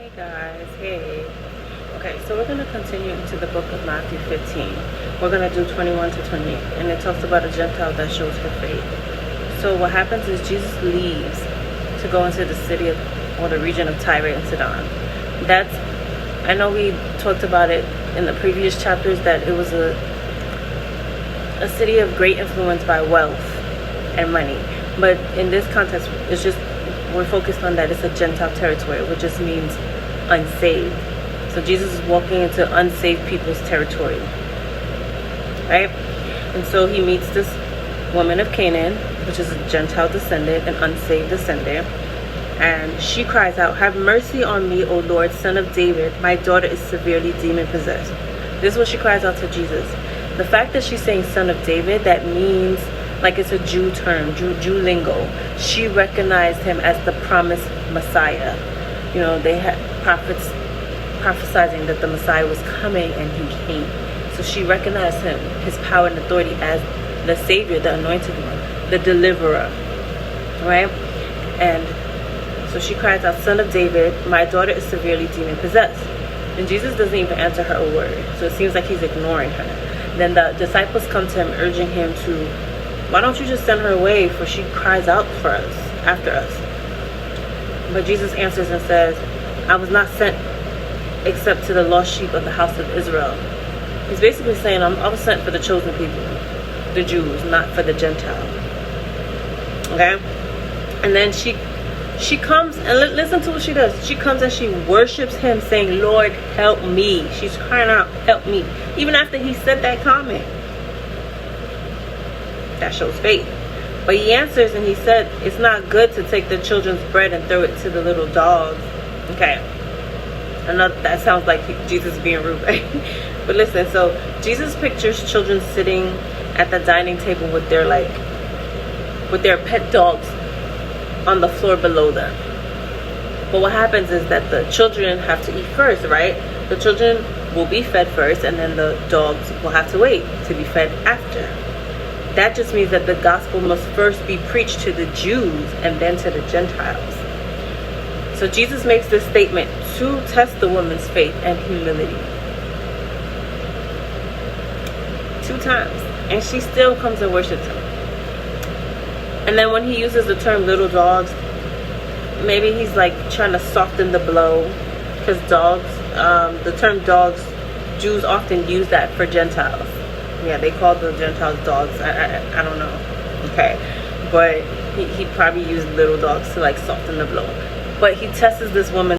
Hey guys, hey. Okay, so we're going to continue into the book of Matthew 15. We're going to do 21 to 28, and it talks about a Gentile that shows her faith. So what happens is Jesus leaves to go into the city or the region of Tyre and Sidon. I know we talked about it in the previous chapters, that it was a city of great influence by wealth and money. But in this context, we're focused on that it's a Gentile territory, which just means unsaved. So Jesus is walking into unsaved people's territory, right? And so he meets this woman of Canaan, which is a Gentile descendant, an unsaved descendant. And she cries out, "Have mercy on me, O Lord, Son of David. My daughter is severely demon-possessed." This is what she cries out to Jesus. The fact that she's saying Son of David, that means, like, it's a Jew term, Jew lingo. She recognized him as the promised Messiah. You know, they had prophets prophesying that the Messiah was coming, and he came. So she recognized him, his power and authority, as the Savior, the anointed one, the deliverer, right? And so she cries out, "Son of David, my daughter is severely demon-possessed." And Jesus doesn't even answer her a word. So it seems like he's ignoring her. Then the disciples come to him, urging him to, "Why don't you just send her away, for she cries out for us, after us?" But Jesus answers and says, "I was not sent except to the lost sheep of the house of Israel." He's basically saying, I was sent for the chosen people, the Jews, not for the Gentiles. Okay? And then she comes, and listen to what she does. She comes and she worships him, saying, "Lord, help me." She's crying out, "Help me." Even after he said that comment. That shows faith. But he answers and he said, "It's not good to take the children's bread and throw it to the little dogs." Okay. That sounds like Jesus being rude, right? But listen, so Jesus pictures children sitting at the dining table with their pet dogs on the floor below them. But what happens is that the children have to eat first, right? The children will be fed first, and then the dogs will have to wait to be fed after. That just means that the gospel must first be preached to the Jews and then to the Gentiles. So Jesus makes this statement to test the woman's faith and humility. 2 times. And she still comes and worships him. And then when he uses the term little dogs, maybe he's like trying to soften the blow. Because dogs, the term dogs, Jews often use that for Gentiles. Yeah, they call the Gentiles dogs. I don't know. Okay. But he probably used little dogs to like soften the blow. But he tests this woman